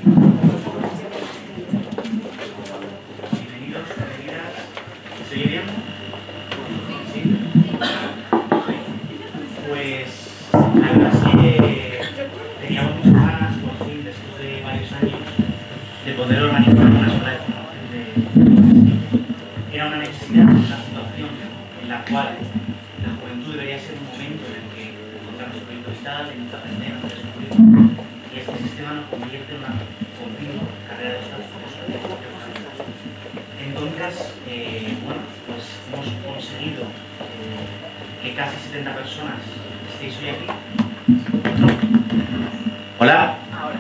Bienvenidos, bienvenidas. ¿Se oye bien? ¿Sí? Pues la verdad es que teníamos muchas ganas, por fin, después de varios años, de poder organizar una escuela de formación de... Era una necesidad, una situación en la cual la juventud debería ser un momento en el que encontramos un proyecto vital, en el que aprendemos, descubrimos, y este sistema nos convierte en una continua carrera de estados. Entonces, bueno, pues hemos conseguido que casi 70 personas estéis hoy aquí. ¿Hola? Ahora.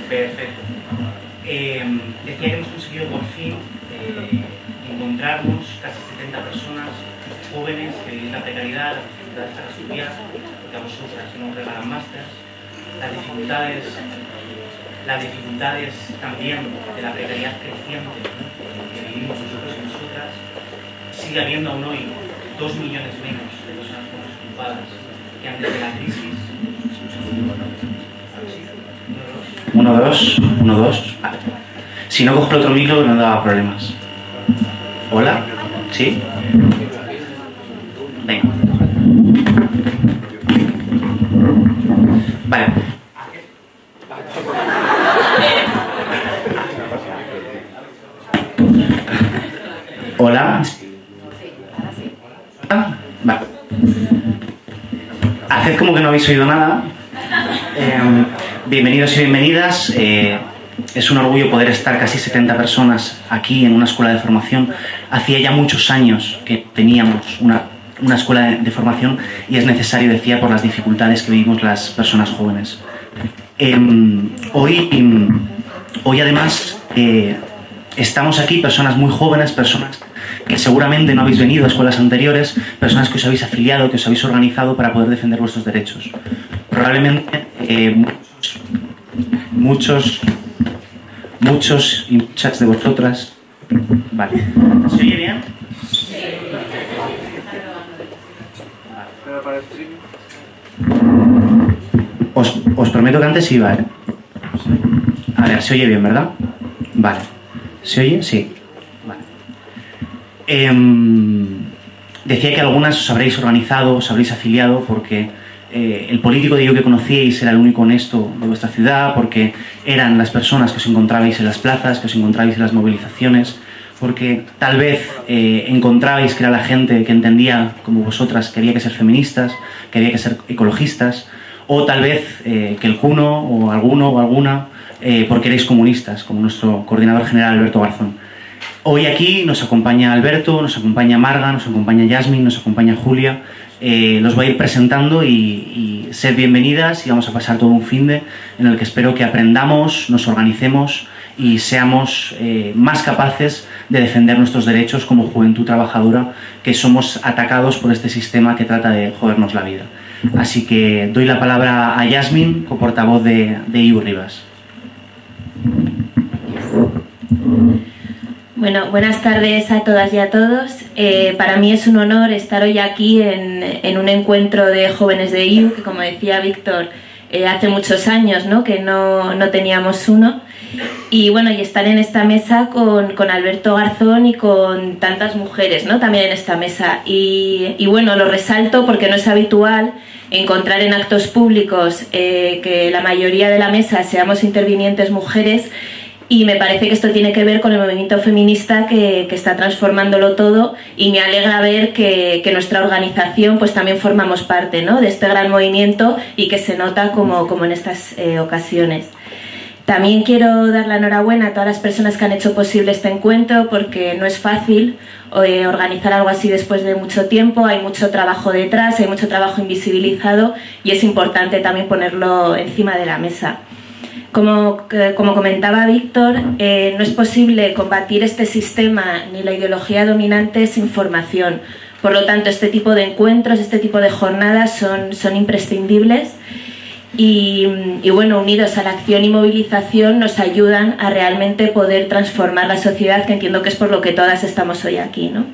Perfecto. Decía que hemos conseguido por fin encontrarnos casi 70 personas jóvenes que viven la precariedad, las dificultades para estudiar, porque a vosotras no os regalan másters, las dificultades también de la precariedad creciente que vivimos nosotros y nosotras. Sigue habiendo aún hoy 2 millones menos de personas ocupadas que antes de la crisis. 1, 2. Vale. Si no cojo el otro micro no daba problemas. ¿Hola? ¿Sí? Venga. Vale. Hola. Vale. Haced como que no habéis oído nada. Bienvenidos y bienvenidas. Es un orgullo poder estar casi 70 personas aquí en una escuela de formación. Hacía ya muchos años que teníamos una escuela de formación y es necesario, decía, por las dificultades que vivimos las personas jóvenes. Hoy además estamos aquí personas muy jóvenes, personas que seguramente no habéis venido a escuelas anteriores, personas que os habéis afiliado, que os habéis organizado para poder defender vuestros derechos. Probablemente muchos y muchas de vosotras... Vale. ¿Se oye bien? Sí. Os prometo que antes iba, ¿eh? A ver, se oye bien, ¿verdad? Vale. ¿Se oye? Sí. Vale. Decía que algunas os habréis organizado, os habréis afiliado porque el político de yo que conocíais era el único honesto de vuestra ciudad, porque eran las personas que os encontrabais en las plazas, que os encontrabais en las movilizaciones, porque tal vez encontrabais que era la gente que entendía, como vosotras, que había que ser feministas, que había que ser ecologistas, o tal vez que el cuno o alguno o alguna porque erais comunistas, como nuestro coordinador general Alberto Garzón. Hoy aquí nos acompaña Alberto, nos acompaña Marga, nos acompaña Yasmin, nos acompaña Julia. Los voy a ir presentando y sed bienvenidas y vamos a pasar todo un finde en el que espero que aprendamos, nos organicemos y seamos más capaces de defender nuestros derechos como juventud trabajadora, que somos atacados por este sistema que trata de jodernos la vida. Así que doy la palabra a Yasmin, coportavoz de IU Rivas. Bueno, buenas tardes a todas y a todos. Para mí es un honor estar hoy aquí en un encuentro de jóvenes de IU, que como decía Víctor, hace muchos años, ¿no?, que no teníamos uno. Y bueno, y estar en esta mesa con Alberto Garzón y con tantas mujeres, ¿no?, también en esta mesa. Y bueno, lo resalto porque no es habitual encontrar en actos públicos que la mayoría de la mesa seamos intervinientes mujeres. Y me parece que esto tiene que ver con el movimiento feminista que está transformándolo todo, y me alegra ver que nuestra organización pues también formamos parte, ¿no?, de este gran movimiento y que se nota como en estas ocasiones. También quiero dar la enhorabuena a todas las personas que han hecho posible este encuentro, porque no es fácil organizar algo así después de mucho tiempo. Hay mucho trabajo detrás, hay mucho trabajo invisibilizado y es importante también ponerlo encima de la mesa. Como comentaba Víctor, no es posible combatir este sistema ni la ideología dominante sin formación. Por lo tanto, este tipo de encuentros, este tipo de jornadas son imprescindibles y bueno, unidos a la acción y movilización nos ayudan a realmente poder transformar la sociedad, que entiendo que es por lo que todas estamos hoy aquí, ¿no?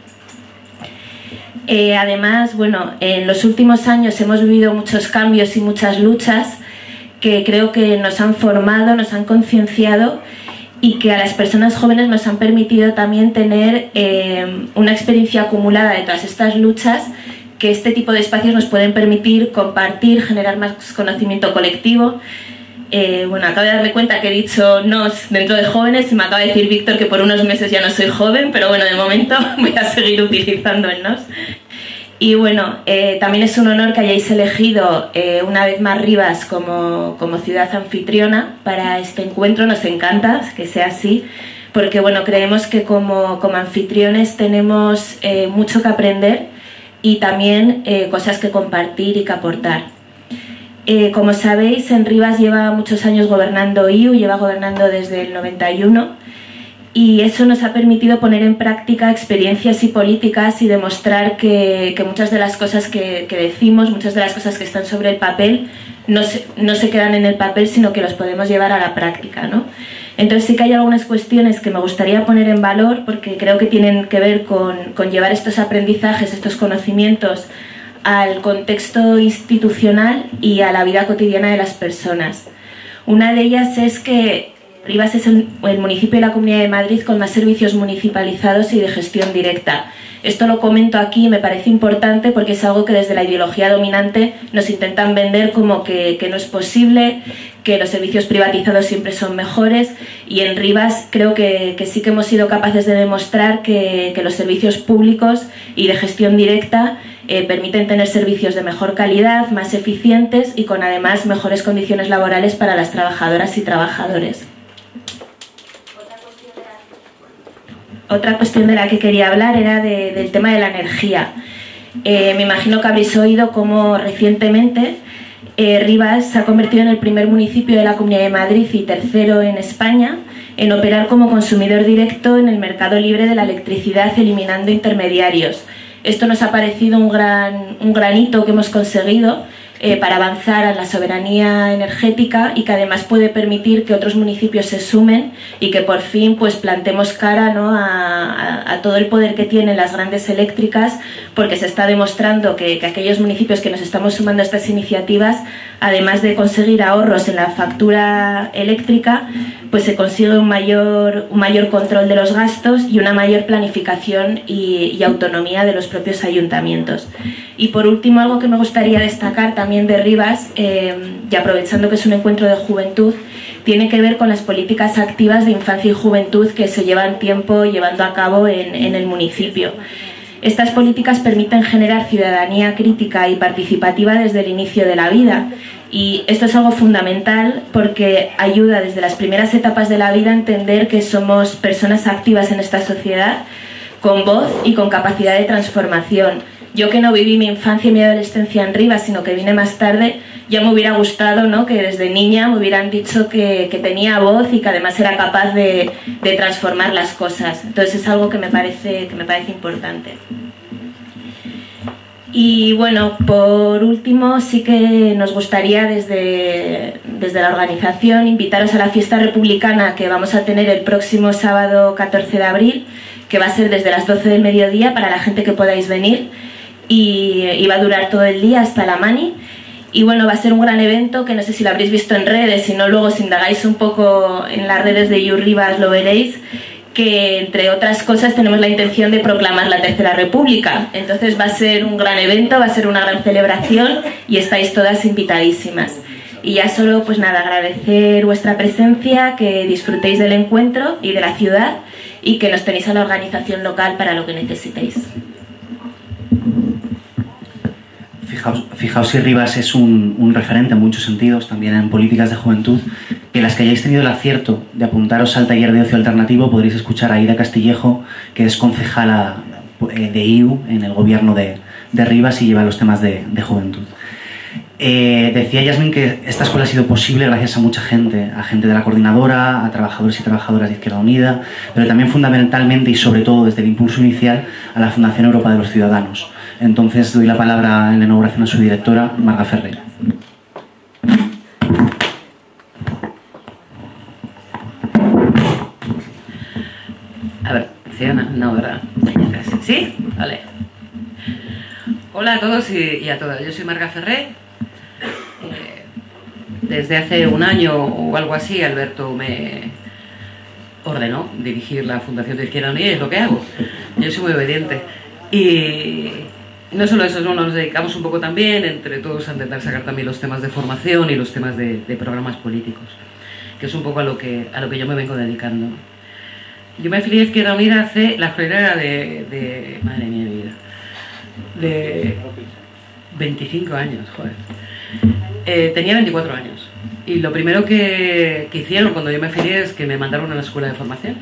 Además, bueno, en los últimos años hemos vivido muchos cambios y muchas luchas que creo que nos han formado, nos han concienciado y que a las personas jóvenes nos han permitido también tener una experiencia acumulada de todas estas luchas, que este tipo de espacios nos pueden permitir compartir, generar más conocimiento colectivo. Bueno, acabo de darme cuenta que he dicho nos dentro de jóvenes y me acaba de decir Víctor que por unos meses ya no soy joven, pero bueno, de momento voy a seguir utilizando el nos. Y bueno, también es un honor que hayáis elegido una vez más Rivas como ciudad anfitriona para este encuentro. Nos encanta que sea así, porque bueno, creemos que como anfitriones tenemos mucho que aprender y también cosas que compartir y que aportar. Como sabéis, en Rivas lleva muchos años gobernando IU, lleva gobernando desde el 91, y eso nos ha permitido poner en práctica experiencias y políticas y demostrar que muchas de las cosas que decimos, muchas de las cosas que están sobre el papel, no se quedan en el papel, sino que los podemos llevar a la práctica, ¿no? Entonces sí que hay algunas cuestiones que me gustaría poner en valor, porque creo que tienen que ver con llevar estos aprendizajes, estos conocimientos al contexto institucional y a la vida cotidiana de las personas. Una de ellas es que Rivas es el municipio de la Comunidad de Madrid con más servicios municipalizados y de gestión directa. Esto lo comento aquí y me parece importante porque es algo que desde la ideología dominante nos intentan vender como que no es posible, que los servicios privatizados siempre son mejores, y en Rivas creo que sí que hemos sido capaces de demostrar que los servicios públicos y de gestión directa permiten tener servicios de mejor calidad, más eficientes y con además mejores condiciones laborales para las trabajadoras y trabajadores. Otra cuestión de la que quería hablar era del tema de la energía. Me imagino que habréis oído cómo recientemente Rivas se ha convertido en el primer municipio de la Comunidad de Madrid y tercero en España en operar como consumidor directo en el mercado libre de la electricidad, eliminando intermediarios. Esto nos ha parecido un gran hito que hemos conseguido para avanzar a la soberanía energética, y que además puede permitir que otros municipios se sumen y que por fin pues plantemos cara, ¿no?, a todo el poder que tienen las grandes eléctricas, porque se está demostrando que aquellos municipios que nos estamos sumando a estas iniciativas, además de conseguir ahorros en la factura eléctrica, pues se consigue un mayor control de los gastos y una mayor planificación y autonomía de los propios ayuntamientos. Y por último, algo que me gustaría destacar también de Rivas, y aprovechando que es un encuentro de juventud, tiene que ver con las políticas activas de infancia y juventud que se llevan tiempo llevando a cabo en el municipio. Estas políticas permiten generar ciudadanía crítica y participativa desde el inicio de la vida, y esto es algo fundamental porque ayuda desde las primeras etapas de la vida a entender que somos personas activas en esta sociedad, con voz y con capacidad de transformación. Yo, que no viví mi infancia y mi adolescencia en Rivas, sino que vine más tarde, ya me hubiera gustado, ¿no?, que desde niña me hubieran dicho que tenía voz y que además era capaz de transformar las cosas. Entonces es algo que me parece importante. Y bueno, por último, sí que nos gustaría desde la organización invitaros a la fiesta republicana que vamos a tener el próximo sábado 14 de abril, que va a ser desde las 12 del mediodía para la gente que podáis venir, y va a durar todo el día hasta la Mani. Y bueno, va a ser un gran evento que no sé si lo habréis visto en redes, si no luego si indagáis un poco en las redes de IU Rivas lo veréis, que entre otras cosas tenemos la intención de proclamar la Tercera República. Entonces va a ser un gran evento, va a ser una gran celebración y estáis todas invitadísimas. Y ya solo, pues nada, agradecer vuestra presencia, que disfrutéis del encuentro y de la ciudad, y que nos tenéis a la organización local para lo que necesitéis. Fijaos si Rivas es un referente en muchos sentidos, también en políticas de juventud, que las que hayáis tenido el acierto de apuntaros al taller de ocio alternativo podréis escuchar a Ida Castillejo, que es concejala de IU en el gobierno de Rivas y lleva los temas de juventud. Decía Yasmin que esta escuela ha sido posible gracias a mucha gente, a gente de la coordinadora, a trabajadores y trabajadoras de Izquierda Unida, pero también fundamentalmente y sobre todo desde el impulso inicial a la Fundación Europa de los Ciudadanos. Entonces doy la palabra en la inauguración a su directora, Marga Ferrer. A ver, funciona, no, ¿verdad? ¿Sí? Vale. Hola a todos y a todas, yo soy Marga Ferrer. desde hace un año o algo así, Alberto me ordenó dirigir la Fundación de Izquierda Unida y es lo que hago. Yo soy muy obediente. Y no solo eso, nos dedicamos un poco también entre todos a intentar sacar también los temas de formación y los temas de programas políticos, que es un poco a lo que yo me vengo dedicando. Yo me afilié a Izquierda Unida hace la friolera de madre mía de vida, de 25 años, joder. Tenía 24 años y lo primero que hicieron cuando yo me afilié es que me mandaron a la escuela de formación,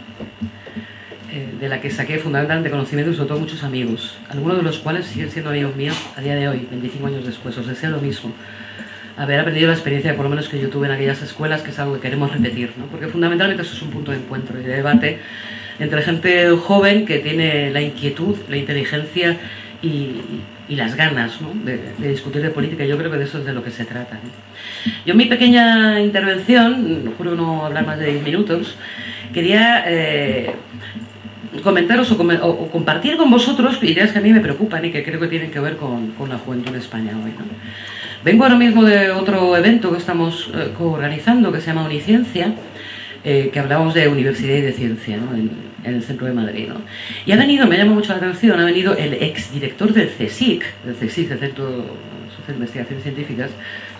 de la que saqué fundamentalmente conocimiento y sobre todo muchos amigos, algunos de los cuales siguen siendo amigos míos a día de hoy, 25 años después. Os deseo lo mismo, haber aprendido la experiencia por lo menos que yo tuve en aquellas escuelas, que es algo que queremos repetir, ¿no? Porque fundamentalmente eso es un punto de encuentro y de debate entre gente joven que tiene la inquietud, la inteligencia y las ganas, ¿no?, de discutir de política. Yo creo que de eso es de lo que se trata, ¿no? Yo en mi pequeña intervención, juro no hablar más de 10 minutos, quería comentaros o compartir con vosotros ideas que a mí me preocupan y que creo que tienen que ver con la juventud en España hoy, ¿no? Vengo ahora mismo de otro evento que estamos coorganizando, que se llama Uniciencia, que hablábamos de universidad y de ciencia, ¿no?, en el centro de Madrid, ¿no? Y ha venido, me llama mucho la atención, ha venido el exdirector del CSIC, del Centro Social de Investigaciones Científicas,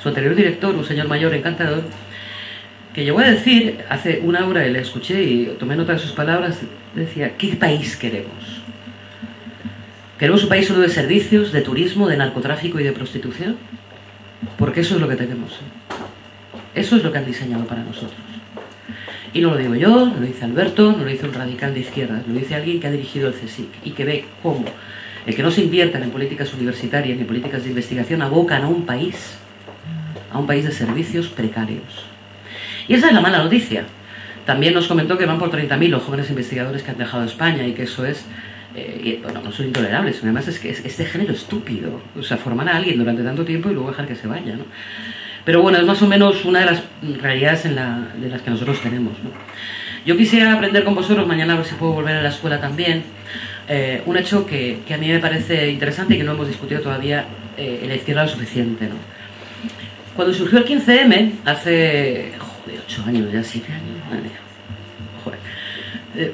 su anterior director, un señor mayor encantador, que llegó a decir, hace una hora le escuché y tomé nota de sus palabras, decía: ¿qué país queremos? ¿Queremos un país solo de servicios, de turismo, de narcotráfico y de prostitución? Porque eso es lo que tenemos, ¿eh? Eso es lo que han diseñado para nosotros. Y no lo digo yo, no lo dice Alberto, no lo dice un radical de izquierda, lo dice alguien que ha dirigido el CSIC y que ve cómo el que no se inviertan en políticas universitarias ni políticas de investigación abocan a un país de servicios precarios. Y esa es la mala noticia. También nos comentó que van por 30.000 los jóvenes investigadores que han dejado España y que eso es, bueno, no son intolerables, además es que es de género estúpido. O sea, formar a alguien durante tanto tiempo y luego dejar que se vaya, ¿no? Pero bueno, es más o menos una de las realidades de las que nosotros tenemos, ¿no? Yo quisiera aprender con vosotros, mañana a ver si puedo volver a la escuela también, un hecho que a mí me parece interesante y que no hemos discutido todavía en la izquierda lo suficiente, ¿no? Cuando surgió el 15M, hace 8 años, ya 7 años, madre mía, joder,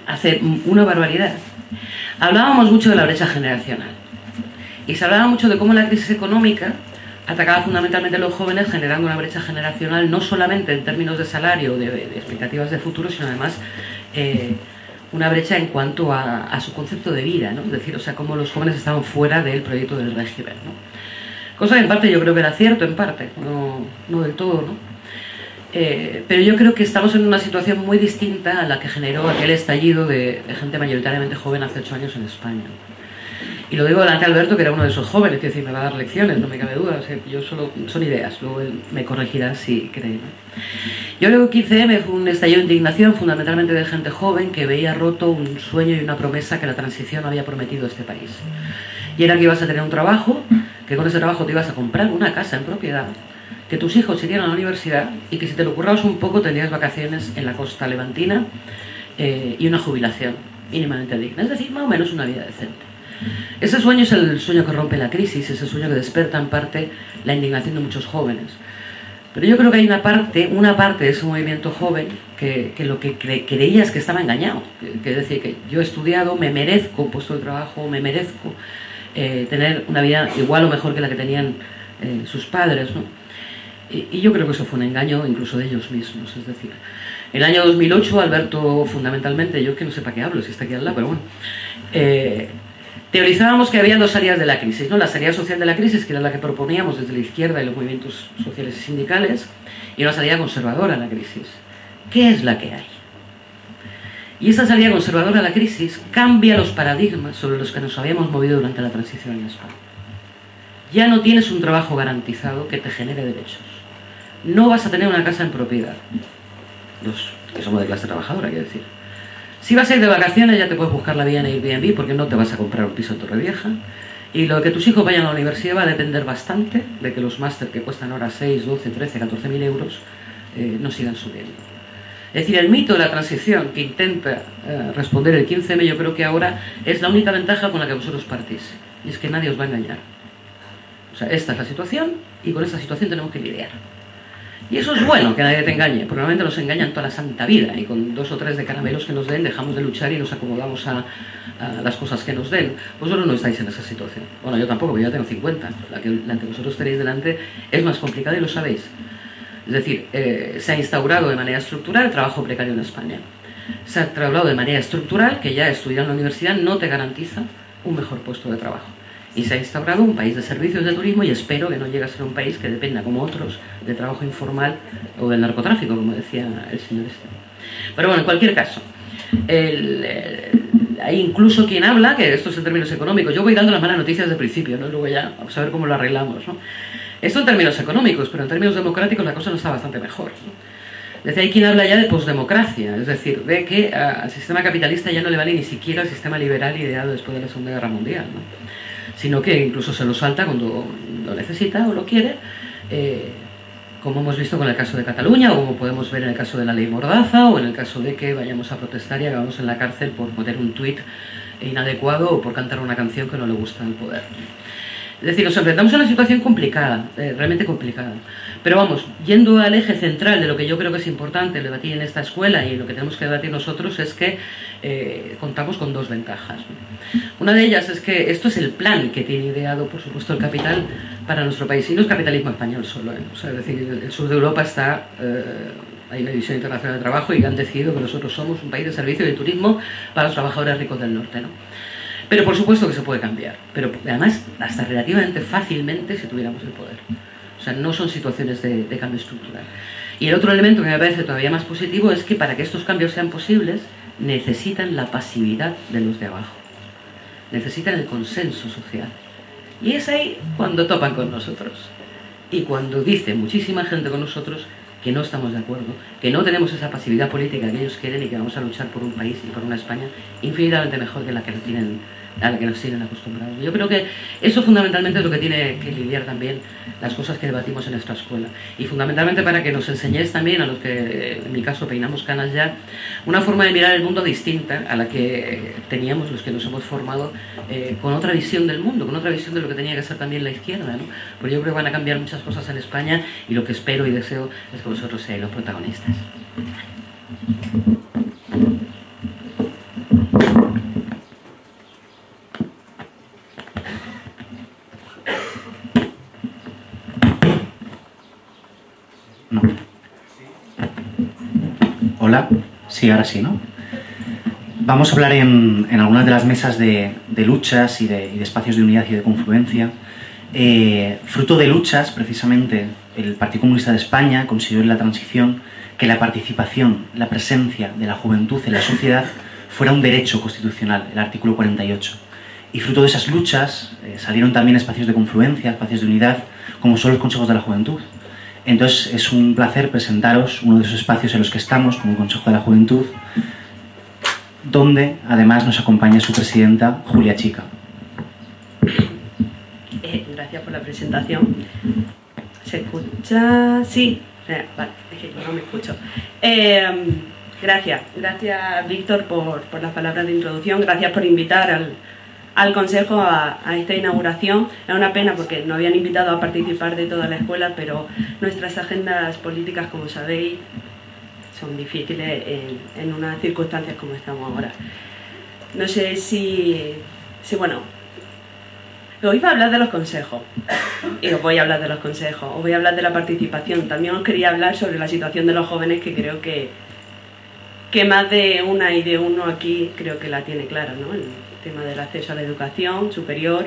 hace una barbaridad, hablábamos mucho de la brecha generacional y se hablaba mucho de cómo la crisis económica atacaba fundamentalmente a los jóvenes, generando una brecha generacional no solamente en términos de salario, de expectativas de futuro, sino además una brecha en cuanto a su concepto de vida, ¿no? Es decir, o sea, cómo los jóvenes estaban fuera del proyecto del régimen, ¿no? Cosa que en parte yo creo que era cierto, en parte, no del todo, ¿no? Pero yo creo que estamos en una situación muy distinta a la que generó aquel estallido de gente mayoritariamente joven hace 8 años en España. Y lo digo delante de Alberto, que era uno de esos jóvenes, que decir, me va a dar lecciones, no me cabe duda. O sea, yo solo son ideas, luego él me corregirá si cree, ¿no? Yo creo que 15M fue un estallido de indignación fundamentalmente de gente joven que veía roto un sueño y una promesa que la transición había prometido a este país. Y era que ibas a tener un trabajo, que con ese trabajo te ibas a comprar una casa en propiedad, que tus hijos irían a la universidad y que si te lo currabas un poco tendrías vacaciones en la costa levantina y una jubilación mínimamente digna. Es decir, más o menos una vida decente. Ese sueño es el sueño que rompe la crisis, ese sueño que desperta en parte la indignación de muchos jóvenes. Pero yo creo que hay una parte de ese movimiento joven que lo que creía es que estaba engañado. Que es decir, que yo he estudiado, me merezco un puesto de trabajo, me merezco tener una vida igual o mejor que la que tenían sus padres, ¿no? Y yo creo que eso fue un engaño incluso de ellos mismos. Es decir, en el año 2008 Alberto fundamentalmente, yo es que no sé para qué hablo si está aquí al lado, pero bueno, teorizábamos que había dos salidas de la crisis, ¿no? La salida social de la crisis, que era la que proponíamos desde la izquierda y los movimientos sociales y sindicales, y una salida conservadora a la crisis. ¿Qué es la que hay? Y esa salida conservadora a la crisis cambia los paradigmas sobre los que nos habíamos movido durante la transición en España. Ya no tienes un trabajo garantizado que te genere derechos. No vas a tener una casa en propiedad. Los que somos de clase trabajadora, quiero decir. Si vas a ir de vacaciones ya te puedes buscar la vida en Airbnb porque no te vas a comprar un piso en Torrevieja. Y lo de que tus hijos vayan a la universidad va a depender bastante de que los máster que cuestan ahora 6, 12, 13, 14.000 euros no sigan subiendo. Es decir, el mito de la transición que intenta responder el 15M, yo creo que ahora es la única ventaja con la que vosotros partís. Y es que nadie os va a engañar. O sea, esta es la situación y con esta situación tenemos que lidiar. Y eso es bueno, que nadie te engañe, porque normalmente nos engañan toda la santa vida y con 2 o 3 de caramelos que nos den dejamos de luchar y nos acomodamos a las cosas que nos den. Vosotros no estáis en esa situación. Bueno, yo tampoco, porque ya tengo 50. La que vosotros tenéis delante es más complicada y lo sabéis. Es decir, se ha instaurado de manera estructural el trabajo precario en España. Se ha instaurado de manera estructural que ya estudiar en la universidad no te garantiza un mejor puesto de trabajo. Y se ha instaurado un país de servicios de turismo y espero que no llegue a ser un país que dependa, como otros, de trabajo informal o del narcotráfico, como decía el señor este. Pero bueno, en cualquier caso, hay incluso quien habla, que esto es en términos económicos, yo voy dando las malas noticias desde el principio, ¿no? Luego ya vamos a ver cómo lo arreglamos, ¿no? Esto en términos económicos, pero en términos democráticos la cosa no está bastante mejor, ¿no? Desde hay quien habla ya de posdemocracia, es decir, de que al sistema capitalista ya no le vale ni siquiera el sistema liberal ideado después de la Segunda Guerra Mundial, ¿no? Sino que incluso se lo salta cuando lo necesita o lo quiere, como hemos visto con el caso de Cataluña, o como podemos ver en el caso de la ley Mordaza, o en el caso de que vayamos a protestar y acabamos en la cárcel por poner un tuit inadecuado o por cantar una canción que no le gusta al poder. Es decir, nos enfrentamos a una situación complicada, realmente complicada. Pero vamos, yendo al eje central de lo que yo creo que es importante debatir en esta escuela y lo que tenemos que debatir nosotros es que contamos con 2 ventajas. Una de ellas es que esto es el plan que tiene ideado, por supuesto, el capital para nuestro país. Y no es capitalismo español solo, O sea, es decir, el sur de Europa está... hay una división internacional de trabajo y han decidido que nosotros somos un país de servicio y de turismo para los trabajadores ricos del norte, ¿no? Pero por supuesto que se puede cambiar, pero además hasta relativamente fácilmente si tuviéramos el poder. O sea, no son situaciones de cambio estructural. Y el otro elemento que me parece todavía más positivo es que para que estos cambios sean posibles necesitan la pasividad de los de abajo, necesitan el consenso social. Y es ahí cuando topan con nosotros y cuando dice muchísima gente con nosotros que no estamos de acuerdo, que no tenemos esa pasividad política que ellos quieren y que vamos a luchar por un país y por una España infinitamente mejor que la que a la que nos tienen acostumbrados. Yo creo que eso fundamentalmente es lo que tiene que lidiar también las cosas que debatimos en nuestra escuela. Y fundamentalmente para que nos enseñéis también, a los que en mi caso peinamos canas ya, una forma de mirar el mundo distinta a la que teníamos los que nos hemos formado, con otra visión del mundo, con otra visión de lo que tenía que ser también la izquierda, ¿no? Porque yo creo que van a cambiar muchas cosas en España y lo que espero y deseo es que vosotros seáis los protagonistas. No. Hola, sí, ahora sí, ¿no? Vamos a hablar en algunas de las mesas de luchas y de espacios de unidad y de confluencia. Fruto de luchas, precisamente, el Partido Comunista de España consiguió en la transición que la participación, la presencia de la juventud en la sociedad fuera un derecho constitucional, el artículo 48. Y fruto de esas luchas salieron también espacios de confluencia, espacios de unidad, como son los consejos de la juventud. Entonces es un placer presentaros uno de esos espacios en los que estamos, como el Consejo de la Juventud, donde además nos acompaña su presidenta, Julia Chica. Gracias por la presentación. ¿Se escucha? Sí. Vale, es que no me escucho. Gracias, Víctor, por las palabras de introducción. Gracias por invitar al Consejo a esta inauguración. Es una pena porque nos habían invitado a participar de toda la escuela, pero nuestras agendas políticas, como sabéis, son difíciles en unas circunstancias como estamos ahora. No sé si bueno, hoy va a hablar de los consejos, y os voy a hablar de los consejos, os voy a hablar de la participación. También os quería hablar sobre la situación de los jóvenes, que creo que más de una y de uno aquí creo que la tiene clara, ¿no? El tema del acceso a la educación superior,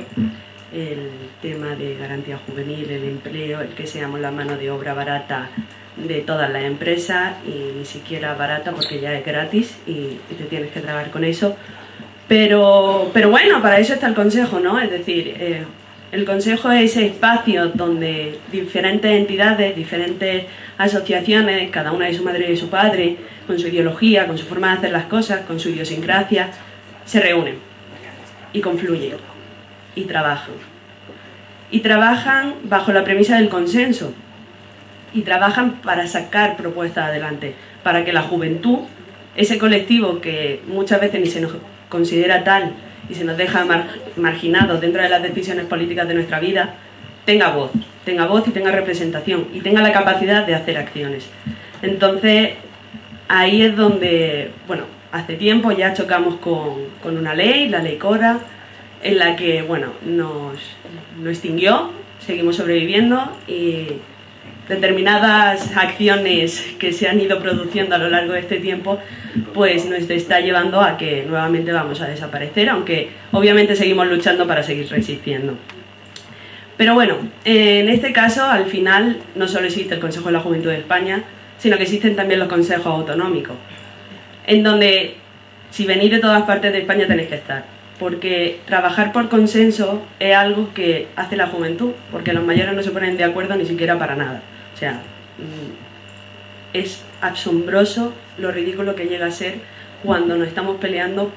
el tema de garantía juvenil, el empleo, el que seamos la mano de obra barata de todas las empresas, y ni siquiera barata porque ya es gratis y te tienes que tragar con eso. Pero bueno, para eso está el Consejo, ¿no? Es decir, el Consejo es ese espacio donde diferentes entidades, diferentes asociaciones, cada una de su madre y de su padre, con su ideología, con su forma de hacer las cosas, con su idiosincrasia, se reúnen y confluyen y trabajan. Y trabajan bajo la premisa del consenso y trabajan para sacar propuestas adelante, para que la juventud, ese colectivo que muchas veces ni se nos considera tal y se nos deja marginados dentro de las decisiones políticas de nuestra vida, tenga voz y tenga representación y tenga la capacidad de hacer acciones. Entonces, ahí es donde, bueno, hace tiempo ya chocamos con una ley, la ley Cora, en la que, bueno, nos extinguió, seguimos sobreviviendo y determinadas acciones que se han ido produciendo a lo largo de este tiempo pues nos está llevando a que nuevamente vamos a desaparecer, aunque obviamente seguimos luchando para seguir resistiendo. Pero bueno, en este caso al final no solo existe el Consejo de la Juventud de España, sino que existen también los consejos autonómicos, en donde si venís de todas partes de España tenéis que estar, porque trabajar por consenso es algo que hace la juventud, porque los mayores no se ponen de acuerdo ni siquiera para nada. O sea, es asombroso lo ridículo que llega a ser cuando nos estamos peleando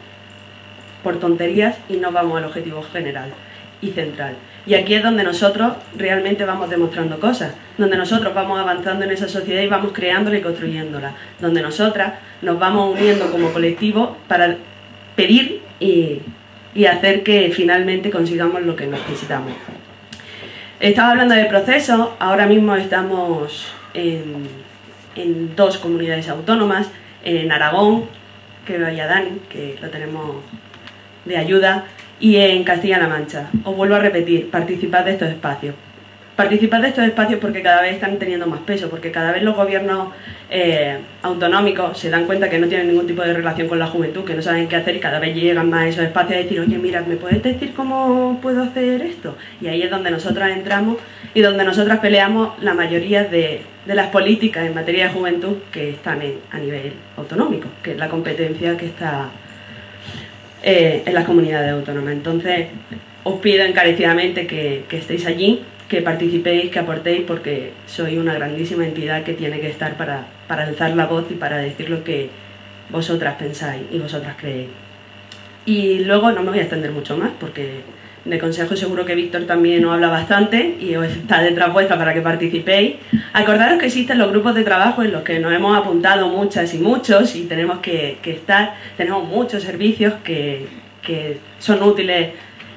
por tonterías y no vamos al objetivo general y central. Y aquí es donde nosotros realmente vamos demostrando cosas, donde nosotros vamos avanzando en esa sociedad y vamos creándola y construyéndola, donde nosotras nos vamos uniendo como colectivo para pedir y hacer que finalmente consigamos lo que necesitamos. Estaba hablando de procesos, ahora mismo estamos en 2 comunidades autónomas, en Aragón, que vaya Dani, que lo tenemos de ayuda, y en Castilla-La Mancha. Os vuelvo a repetir, participad de estos espacios. Participad de estos espacios porque cada vez están teniendo más peso, porque cada vez los gobiernos autonómicos se dan cuenta que no tienen ningún tipo de relación con la juventud, que no saben qué hacer y cada vez llegan más a esos espacios a decir, oye, mira, ¿me puedes decir cómo puedo hacer esto? Y ahí es donde nosotras entramos y donde nosotras peleamos la mayoría de las políticas en materia de juventud que están a nivel autonómico, que es la competencia que está en las comunidades autónomas. Entonces, os pido encarecidamente que estéis allí, que participéis, que aportéis, porque sois una grandísima entidad que tiene que estar para alzar la voz y para decir lo que vosotras pensáis y vosotras creéis. Y luego no me voy a extender mucho más, porque de consejo seguro que Víctor también os habla bastante y os está detrás vuestra para que participéis. Acordaros que existen los grupos de trabajo en los que nos hemos apuntado muchas y muchos y tenemos que estar. Tenemos muchos servicios que son útiles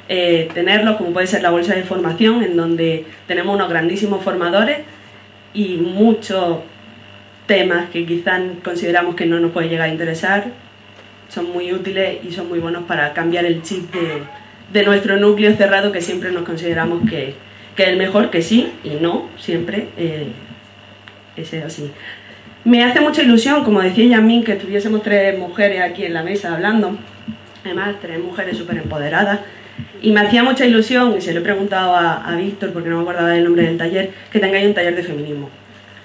tenerlos, como puede ser la bolsa de formación, en donde tenemos unos grandísimos formadores y muchos temas que quizás consideramos que no nos puede llegar a interesar. Son muy útiles y son muy buenos para cambiar el chip de nuestro núcleo cerrado, que siempre nos consideramos que es el mejor, que sí y no, siempre es así. Me hace mucha ilusión, como decía Yasmín, que estuviésemos 3 mujeres aquí en la mesa hablando, además 3 mujeres súper empoderadas, y me hacía mucha ilusión, y se lo he preguntado a Víctor, porque no me acordaba del nombre del taller, que tengáis un taller de feminismo.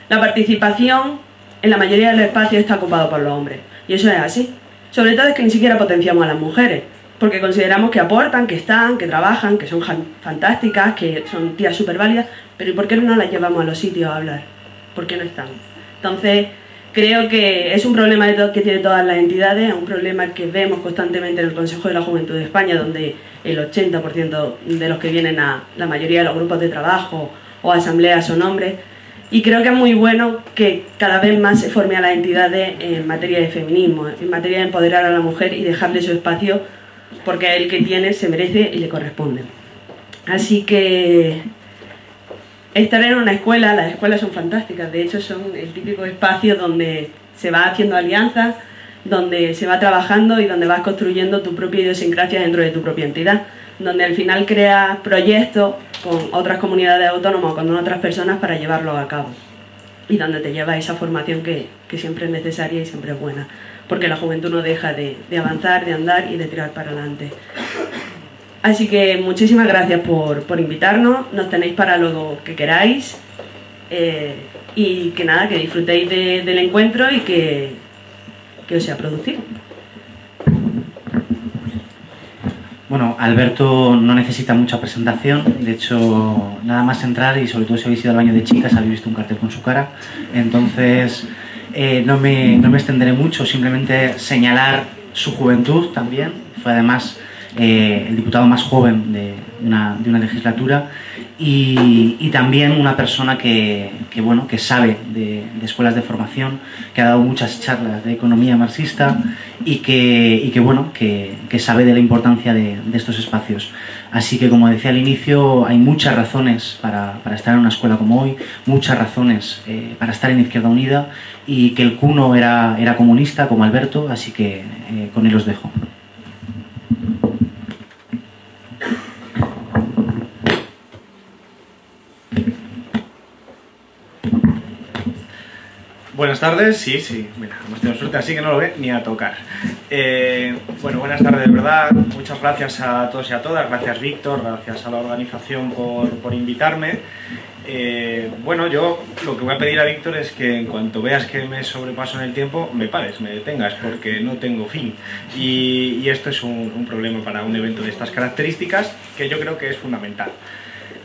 La participación en la mayoría de los espacios está ocupado por los hombres, y eso es así. Sobre todo es que ni siquiera potenciamos a las mujeres, porque consideramos que aportan, que están, que trabajan, que son fantásticas, que son tías súper válidas, pero ¿y por qué no las llevamos a los sitios a hablar? ¿Por qué no están? Entonces, creo que es un problema que tiene todas las entidades, es un problema que vemos constantemente en el Consejo de la Juventud de España, donde el 80% de los que vienen a la mayoría de los grupos de trabajo o asambleas son hombres, y creo que es muy bueno que cada vez más se forme a las entidades en materia de feminismo, en materia de empoderar a la mujer y dejarle su espacio, porque el que tiene se merece y le corresponde. Así que estar en una escuela, las escuelas son fantásticas, de hecho son el típico espacio donde se va haciendo alianzas, donde se va trabajando y donde vas construyendo tu propia idiosincrasia dentro de tu propia entidad, donde al final creas proyectos con otras comunidades autónomas o con otras personas para llevarlos a cabo, y donde te lleva esa formación que siempre es necesaria y siempre es buena, porque la juventud no deja de avanzar, de andar y de tirar para adelante. Así que muchísimas gracias por invitarnos, nos tenéis para lo que queráis, y que nada, que disfrutéis del encuentro y que os sea productivo. Bueno, Alberto no necesita mucha presentación, de hecho, nada más entrar, y sobre todo si habéis ido al baño de chicas habéis visto un cartel con su cara, entonces no me extenderé mucho, simplemente señalar su juventud también. Fue además el diputado más joven de una legislatura y también una persona que sabe de escuelas de formación, que ha dado muchas charlas de economía marxista y que sabe de la importancia de estos espacios. Así que, como decía al inicio, hay muchas razones para estar en una escuela como hoy, muchas razones para estar en Izquierda Unida, y que el cuno era comunista como Alberto, así que con él os dejo. Buenas tardes, sí, mira, hemos tenido suerte, así que no lo ve ni a tocar. Bueno, buenas tardes, de verdad, muchas gracias a todos y a todas, gracias Víctor, gracias a la organización por invitarme. Bueno, yo lo que voy a pedir a Víctor es que en cuanto veas que me sobrepaso en el tiempo, me pares, me detengas, porque no tengo fin. Y esto es un problema para un evento de estas características, que yo creo que es fundamental.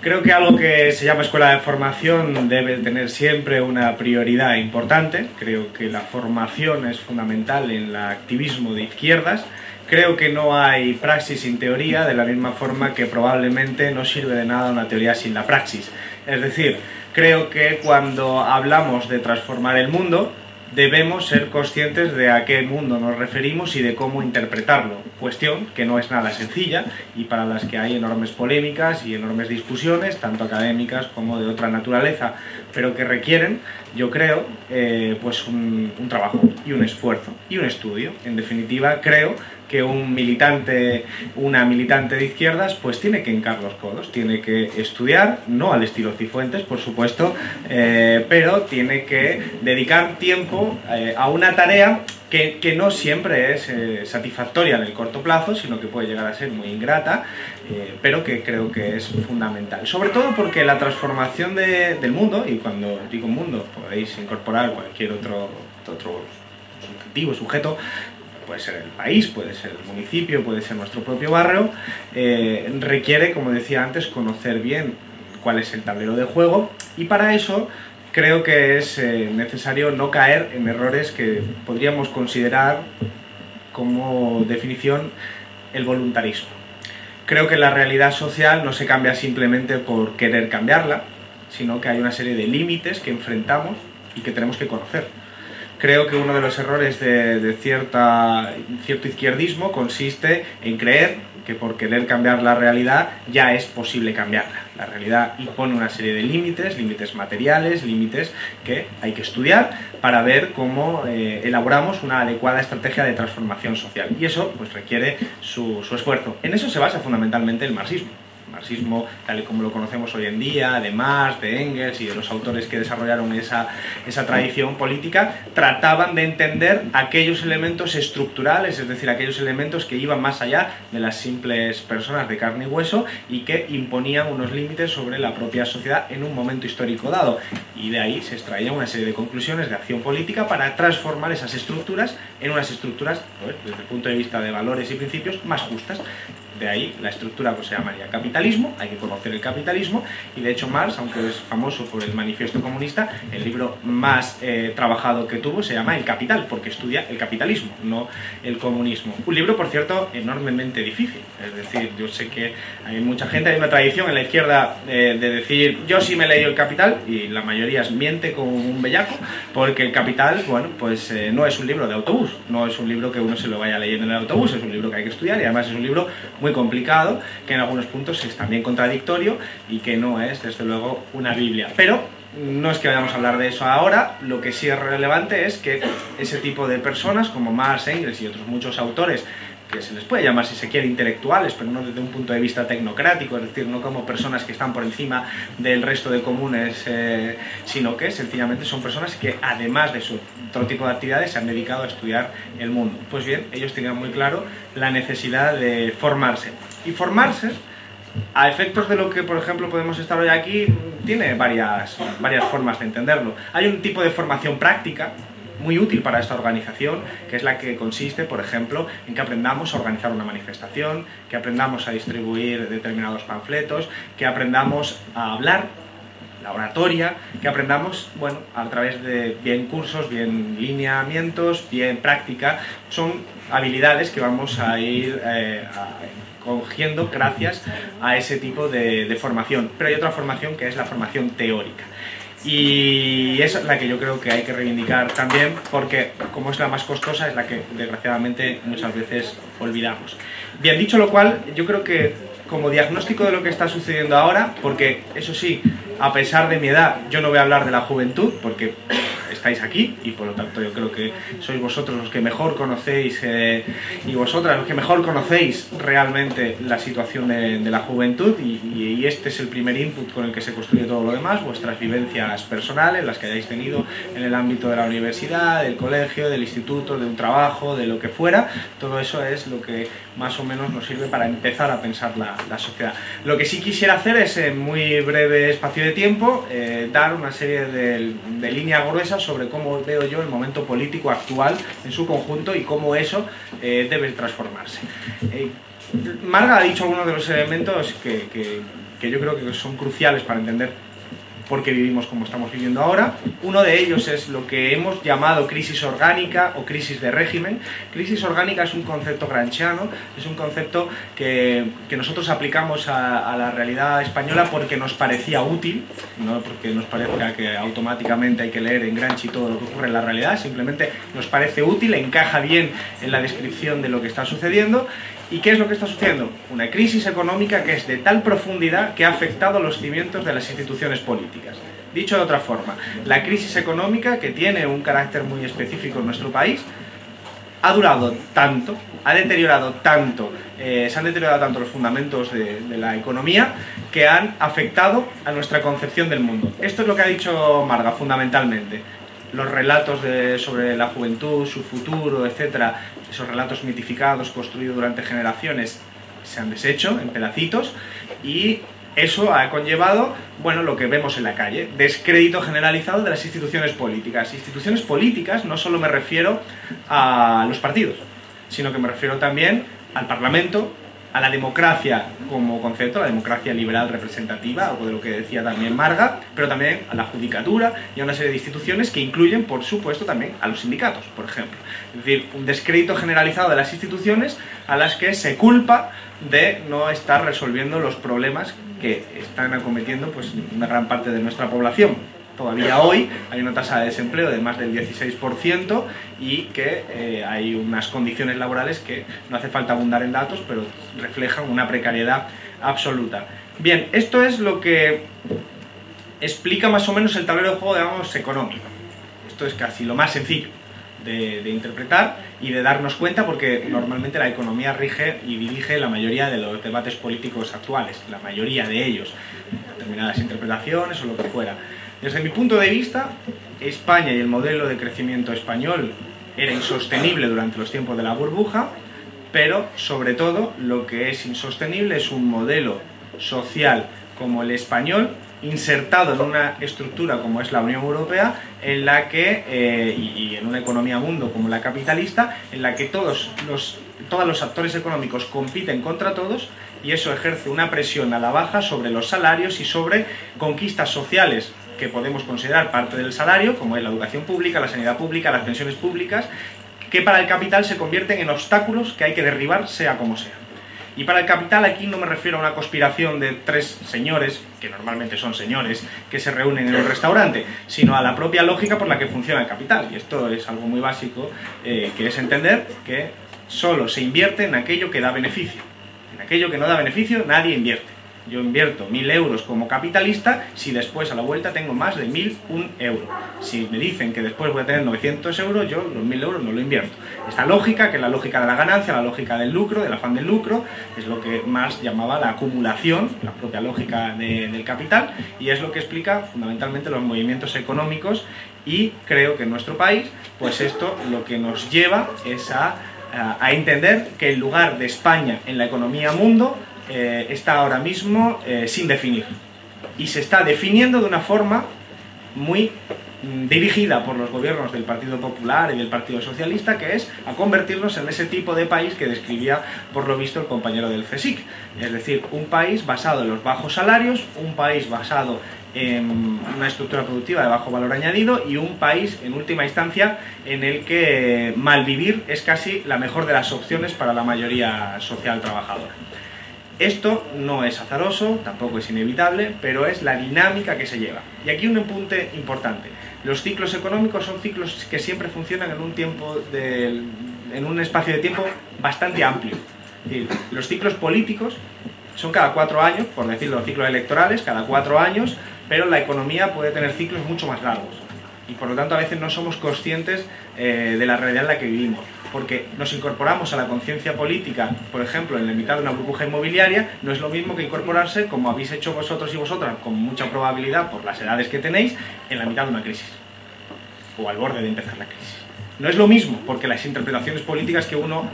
Creo que algo que se llama escuela de formación debe tener siempre una prioridad importante. Creo que la formación es fundamental en el activismo de izquierdas. Creo que no hay praxis sin teoría, de la misma forma que probablemente no sirve de nada una teoría sin la praxis. Es decir, creo que cuando hablamos de transformar el mundo, debemos ser conscientes de a qué mundo nos referimos y de cómo interpretarlo. Cuestión que no es nada sencilla y para las que hay enormes polémicas y enormes discusiones, tanto académicas como de otra naturaleza, pero que requieren, yo creo, pues un trabajo y un esfuerzo y un estudio. En definitiva, creo que una militante de izquierdas pues tiene que hincar los codos, tiene que estudiar, no al estilo Cifuentes, por supuesto, pero tiene que dedicar tiempo a una tarea que no siempre es satisfactoria en el corto plazo, sino que puede llegar a ser muy ingrata, pero que creo que es fundamental. Sobre todo porque la transformación del mundo, y cuando digo mundo podéis incorporar cualquier otro sujeto, puede ser el país, puede ser el municipio, puede ser nuestro propio barrio, requiere, como decía antes, conocer bien cuál es el tablero de juego, y para eso creo que es necesario no caer en errores que podríamos considerar como definición el voluntarismo. Creo que la realidad social no se cambia simplemente por querer cambiarla, sino que hay una serie de límites que enfrentamos y que tenemos que conocer. Creo que uno de los errores de cierto izquierdismo consiste en creer que por querer cambiar la realidad ya es posible cambiarla. La realidad impone una serie de límites materiales, límites que hay que estudiar para ver cómo elaboramos una adecuada estrategia de transformación social. Y eso pues requiere su esfuerzo. En eso se basa fundamentalmente el marxismo. El marxismo, tal y como lo conocemos hoy en día, de Marx, de Engels y de los autores que desarrollaron esa tradición política, trataban de entender aquellos elementos estructurales, es decir, aquellos elementos que iban más allá de las simples personas de carne y hueso y que imponían unos límites sobre la propia sociedad en un momento histórico dado. Y de ahí se extraían una serie de conclusiones de acción política para transformar esas estructuras en unas estructuras, pues, desde el punto de vista de valores y principios, más justas. De ahí la estructura pues, se llamaría capitalismo, hay que conocer el capitalismo, y de hecho Marx, aunque es famoso por el manifiesto comunista, el libro más trabajado que tuvo se llama El Capital, porque estudia el capitalismo, no el comunismo. Un libro, por cierto, enormemente difícil, es decir, yo sé que hay mucha gente, hay una tradición en la izquierda de decir, yo sí me he leído El Capital, y la mayoría miente como un bellaco, porque El Capital, bueno, pues no es un libro de autobús, no es un libro que uno se lo vaya leyendo en el autobús, es un libro que hay que estudiar, y además es un libro muy complicado, que en algunos puntos es también contradictorio y que no es, desde luego, una Biblia. Pero no es que vayamos a hablar de eso ahora, lo que sí es relevante es que ese tipo de personas, como Marx, Engels y otros muchos autores, que se les puede llamar, si se quiere, intelectuales, pero no desde un punto de vista tecnocrático, es decir, no como personas que están por encima del resto de comunes, sino que sencillamente son personas que, además de su otro tipo de actividades, se han dedicado a estudiar el mundo. Pues bien, ellos tenían muy claro la necesidad de formarse. Y formarse, a efectos de lo que, por ejemplo, podemos estar hoy aquí, tiene varias formas de entenderlo. Hay un tipo de formación práctica, muy útil para esta organización, que es la que consiste, por ejemplo, en que aprendamos a organizar una manifestación, que aprendamos a distribuir determinados panfletos, que aprendamos a hablar. la oratoria, que aprendamos, bueno, a través de bien cursos, bien lineamientos, bien práctica. Son habilidades que vamos a ir cogiendo gracias a ese tipo de formación. Pero hay otra formación que es la formación teórica. Y esa es la que yo creo que hay que reivindicar también, porque como es la más costosa, es la que desgraciadamente muchas veces olvidamos. Bien, dicho lo cual, yo creo que como diagnóstico de lo que está sucediendo ahora, porque eso sí, a pesar de mi edad, yo no voy a hablar de la juventud, porque estáis aquí y por lo tanto yo creo que sois vosotros los que mejor conocéis y vosotras los que mejor conocéis realmente la situación de la juventud, y este es el primer input con el que se construye todo lo demás, vuestras vivencias personales, las que hayáis tenido en el ámbito de la universidad, del colegio, del instituto, de un trabajo, de lo que fuera. Todo eso es lo que más o menos nos sirve para empezar a pensar la sociedad. Lo que sí quisiera hacer es, en muy breve espacio de tiempo, dar una serie de líneas gruesas sobre cómo veo yo el momento político actual en su conjunto y cómo eso debe transformarse. Marga ha dicho algunos de los elementos que yo creo que son cruciales para entender por qué vivimos como estamos viviendo ahora. Uno de ellos es lo que hemos llamado crisis orgánica o crisis de régimen. Crisis orgánica es un concepto gramsciano, es un concepto que nosotros aplicamos a la realidad española porque nos parecía útil, no porque nos parezca que automáticamente hay que leer en Gramsci todo lo que ocurre en la realidad, simplemente nos parece útil, encaja bien en la descripción de lo que está sucediendo. ¿Y qué es lo que está sucediendo? Una crisis económica que es de tal profundidad que ha afectado los cimientos de las instituciones políticas. Dicho de otra forma, la crisis económica, que tiene un carácter muy específico en nuestro país, ha durado tanto, ha deteriorado tanto, se han deteriorado tanto los fundamentos de la economía que han afectado a nuestra concepción del mundo. Esto es lo que ha dicho Marga, fundamentalmente. Los relatos sobre la juventud, su futuro, etcétera, esos relatos mitificados, construidos durante generaciones, se han deshecho en pedacitos, y eso ha conllevado, bueno, lo que vemos en la calle, descrédito generalizado de las instituciones políticas. Instituciones políticas no solo me refiero a los partidos, sino que me refiero también al Parlamento, a la democracia como concepto, la democracia liberal representativa, algo de lo que decía también Marga, pero también a la judicatura y a una serie de instituciones que incluyen, por supuesto, también a los sindicatos, por ejemplo. Es decir, un descrédito generalizado de las instituciones a las que se culpa de no estar resolviendo los problemas que están acometiendo, pues, una gran parte de nuestra población. Todavía hoy hay una tasa de desempleo de más del 16% y que hay unas condiciones laborales que no hace falta abundar en datos, pero reflejan una precariedad absoluta. Bien, esto es lo que explica más o menos el tablero de juego, digamos, económico. Esto es casi lo más sencillo de interpretar y de darnos cuenta, porque normalmente la economía rige y dirige la mayoría de los debates políticos actuales, la mayoría de ellos, determinadas interpretaciones o lo que fuera. Desde mi punto de vista, España y el modelo de crecimiento español era insostenible durante los tiempos de la burbuja, pero sobre todo lo que es insostenible es un modelo social como el español, insertado en una estructura como es la Unión Europea, en la que, y en una economía mundo como la capitalista, en la que todos los actores económicos compiten contra todos, y eso ejerce una presión a la baja sobre los salarios y sobre conquistas sociales que podemos considerar parte del salario, como es la educación pública, la sanidad pública, las pensiones públicas, que para el capital se convierten en obstáculos que hay que derribar sea como sea. Y para el capital aquí no me refiero a una conspiración de tres señores, que normalmente son señores, que se reúnen en un restaurante, sino a la propia lógica por la que funciona el capital. Y esto es algo muy básico, que es entender que solo se invierte en aquello que da beneficio. En aquello que no da beneficio nadie invierte. Yo invierto 1.000 euros como capitalista si después a la vuelta tengo más de 1.001 euros. Si me dicen que después voy a tener 900 euros, yo los 1.000 euros no lo invierto. Esta lógica, que es la lógica de la ganancia, la lógica del lucro, del afán del lucro, es lo que más llamaba la acumulación, la propia lógica del capital, y es lo que explica fundamentalmente los movimientos económicos, y creo que en nuestro país, pues esto lo que nos lleva es a entender que el lugar de España en la economía mundo está ahora mismo sin definir, y se está definiendo de una forma muy dirigida por los gobiernos del Partido Popular y del Partido Socialista, que es a convertirnos en ese tipo de país que describía, por lo visto, el compañero del CSIC. Es decir, un país basado en los bajos salarios, un país basado en una estructura productiva de bajo valor añadido y un país, en última instancia, en el que malvivir es casi la mejor de las opciones para la mayoría social trabajadora. Esto no es azaroso, tampoco es inevitable, pero es la dinámica que se lleva. Y aquí un apunte importante. Los ciclos económicos son ciclos que siempre funcionan en un espacio de tiempo bastante amplio. Es decir, los ciclos políticos son cada 4 años, por decirlo, los ciclos electorales, cada 4 años, pero la economía puede tener ciclos mucho más largos. Y por lo tanto a veces no somos conscientes de la realidad en la que vivimos, porque nos incorporamos a la conciencia política, por ejemplo, en la mitad de una burbuja inmobiliaria. No es lo mismo que incorporarse, como habéis hecho vosotros y vosotras, con mucha probabilidad por las edades que tenéis, en la mitad de una crisis, o al borde de empezar la crisis. No es lo mismo, porque las interpretaciones políticas que uno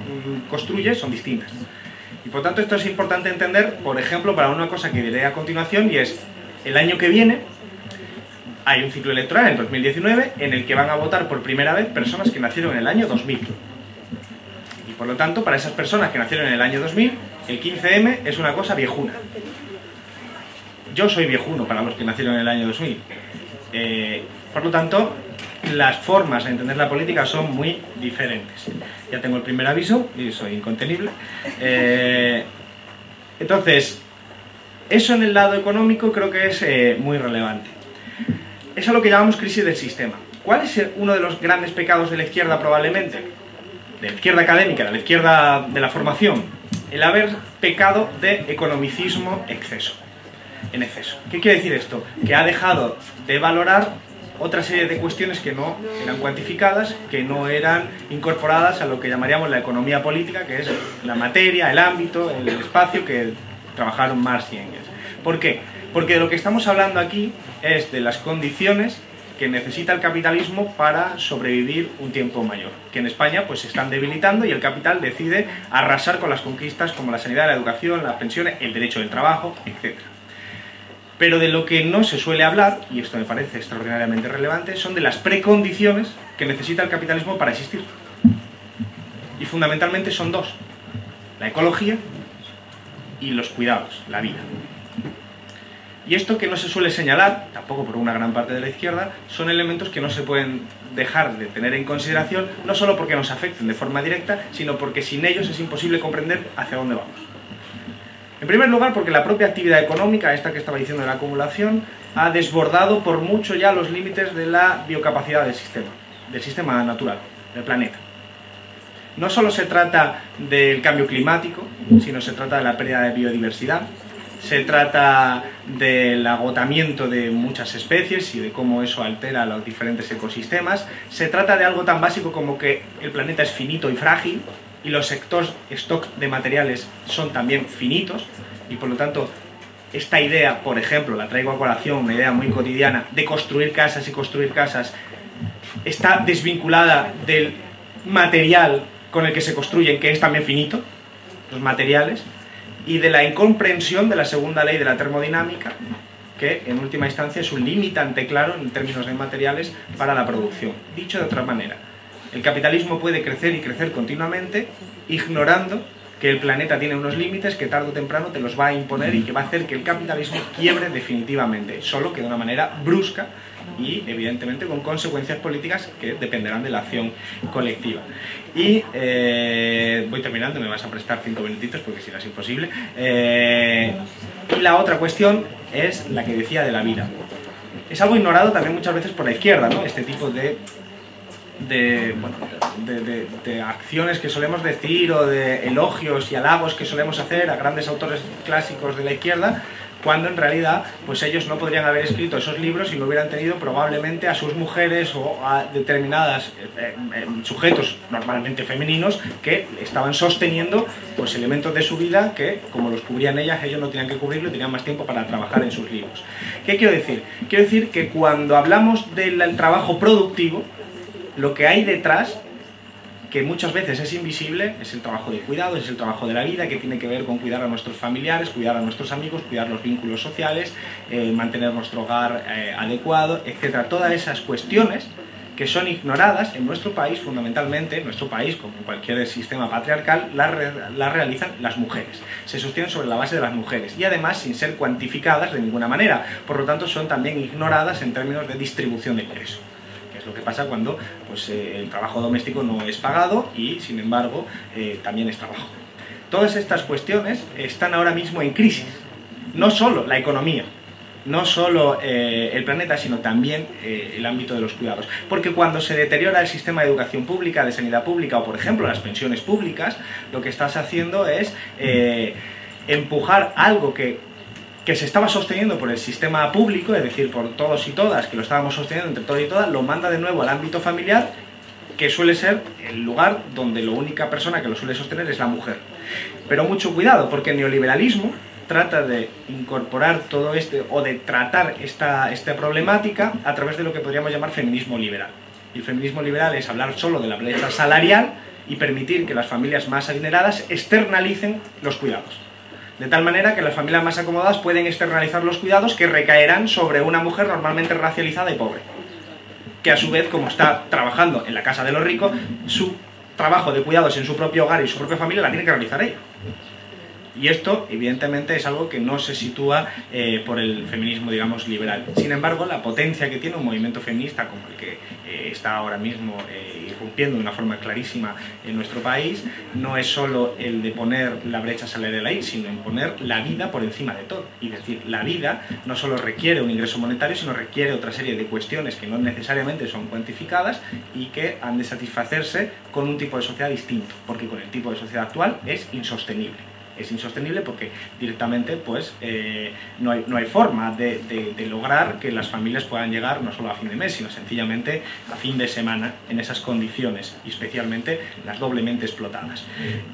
construye son distintas. Y por tanto esto es importante entender, por ejemplo, para una cosa que diré a continuación, y es, el año que viene hay un ciclo electoral, en 2019, en el que van a votar por primera vez personas que nacieron en el año 2000. Y por lo tanto, para esas personas que nacieron en el año 2000, el 15M es una cosa viejuna. Yo soy viejuno para los que nacieron en el año 2000. Por lo tanto, las formas de entender la política son muy diferentes. Ya tengo el primer aviso, y soy incontenible. Entonces, eso en el lado económico creo que es muy relevante. Eso es lo que llamamos crisis del sistema. ¿Cuál es uno de los grandes pecados de la izquierda probablemente? De la izquierda académica, de la izquierda de la formación. El haber pecado de economicismo en exceso. ¿Qué quiere decir esto? Que ha dejado de valorar otra serie de cuestiones que no eran cuantificadas, que no eran incorporadas a lo que llamaríamos la economía política, que es la materia, el ámbito, el espacio que trabajaron Marx y Engels. ¿Por qué? Porque de lo que estamos hablando aquí es de las condiciones que necesita el capitalismo para sobrevivir un tiempo mayor, que en España pues se están debilitando y el capital decide arrasar con las conquistas como la sanidad, la educación, las pensiones, el derecho del trabajo, etc. Pero de lo que no se suele hablar, y esto me parece extraordinariamente relevante, son de las precondiciones que necesita el capitalismo para existir. Y fundamentalmente son dos: la ecología y los cuidados, la vida. Y esto que no se suele señalar, tampoco por una gran parte de la izquierda, son elementos que no se pueden dejar de tener en consideración, no solo porque nos afecten de forma directa, sino porque sin ellos es imposible comprender hacia dónde vamos. En primer lugar, porque la propia actividad económica, esta que estaba diciendo de la acumulación, ha desbordado por mucho ya los límites de la biocapacidad del sistema natural, del planeta. No solo se trata del cambio climático, sino se trata de la pérdida de biodiversidad, se trata del agotamiento de muchas especies y de cómo eso altera los diferentes ecosistemas. Se trata de algo tan básico como que el planeta es finito y frágil y los stocks de materiales son también finitos, y por lo tanto esta idea, por ejemplo, la traigo a colación, una idea muy cotidiana de construir casas y construir casas, está desvinculada del material con el que se construyen, que es también finito, los materiales, y de la incomprensión de la segunda ley de la termodinámica, que en última instancia es un limitante claro en términos de materiales para la producción. Dicho de otra manera, el capitalismo puede crecer y crecer continuamente, ignorando que el planeta tiene unos límites que tarde o temprano te los va a imponer y que va a hacer que el capitalismo quiebre definitivamente, solo que de una manera brusca y evidentemente con consecuencias políticas que dependerán de la acción colectiva. Y voy terminando, me vas a prestar 5 minutitos porque si no es imposible. Y la otra cuestión es la que decía de la vida. Es algo ignorado también muchas veces por la izquierda, ¿no? Este tipo de acciones que solemos decir, o de elogios y halagos que solemos hacer a grandes autores clásicos de la izquierda, cuando en realidad pues ellos no podrían haber escrito esos libros si no hubieran tenido probablemente a sus mujeres o a determinados sujetos, normalmente femeninos, que estaban sosteniendo pues elementos de su vida que, como los cubrían ellas, ellos no tenían que cubrirlo y tenían más tiempo para trabajar en sus libros. ¿Qué quiero decir? Quiero decir que cuando hablamos del trabajo productivo, lo que hay detrás que muchas veces es invisible, es el trabajo de cuidados, es el trabajo de la vida, que tiene que ver con cuidar a nuestros familiares, cuidar a nuestros amigos, cuidar los vínculos sociales, mantener nuestro hogar adecuado, etc. Todas esas cuestiones que son ignoradas en nuestro país, fundamentalmente, en nuestro país, como en cualquier sistema patriarcal, las realizan las mujeres. Se sostienen sobre la base de las mujeres y además sin ser cuantificadas de ninguna manera. Por lo tanto, son también ignoradas en términos de distribución de ingresos. Que es lo que pasa cuando pues, el trabajo doméstico no es pagado y, sin embargo, también es trabajo. Todas estas cuestiones están ahora mismo en crisis. No solo la economía, no solo el planeta, sino también el ámbito de los cuidados. Porque cuando se deteriora el sistema de educación pública, de sanidad pública o, por ejemplo, las pensiones públicas, lo que estás haciendo es empujar algo que se estaba sosteniendo por el sistema público, es decir, por todos y todas, que lo estábamos sosteniendo entre todos y todas, lo manda de nuevo al ámbito familiar, que suele ser el lugar donde la única persona que lo suele sostener es la mujer. Pero mucho cuidado, porque el neoliberalismo trata de incorporar todo o de tratar esta problemática a través de lo que podríamos llamar feminismo liberal. Y el feminismo liberal es hablar solo de la brecha salarial y permitir que las familias más adineradas externalicen los cuidados. De tal manera que las familias más acomodadas pueden externalizar los cuidados que recaerán sobre una mujer normalmente racializada y pobre, que a su vez, como está trabajando en la casa de los ricos, su trabajo de cuidados en su propio hogar y su propia familia la tiene que realizar ella. Y esto, evidentemente, es algo que no se sitúa por el feminismo, digamos, liberal. Sin embargo, la potencia que tiene un movimiento feminista como el que está ahora mismo irrumpiendo de una forma clarísima en nuestro país, no es solo el de poner la brecha salarial ahí, sino en poner la vida por encima de todo. Y decir, la vida no solo requiere un ingreso monetario, sino requiere otra serie de cuestiones que no necesariamente son cuantificadas y que han de satisfacerse con un tipo de sociedad distinto, porque con el tipo de sociedad actual es insostenible. Es insostenible porque directamente pues, no hay forma de lograr que las familias puedan llegar no solo a fin de mes, sino sencillamente a fin de semana en esas condiciones, y especialmente las doblemente explotadas.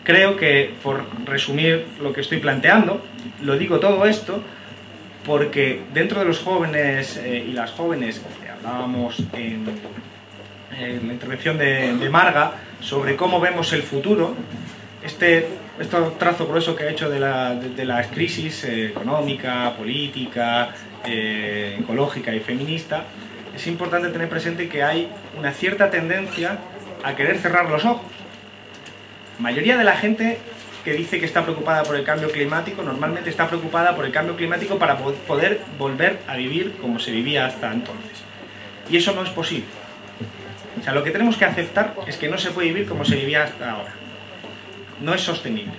Creo que, por resumir lo que estoy planteando, lo digo todo esto porque dentro de los jóvenes y las jóvenes, hablábamos en la intervención de Marga sobre cómo vemos el futuro. Este trazo grueso que ha hecho de la crisis económica, política, ecológica y feminista, es importante tener presente que hay una cierta tendencia a querer cerrar los ojos. La mayoría de la gente que dice que está preocupada por el cambio climático, normalmente está preocupada por el cambio climático para poder volver a vivir como se vivía hasta entonces. Y eso no es posible. O sea, lo que tenemos que aceptar es que no se puede vivir como se vivía hasta ahora. No es sostenible.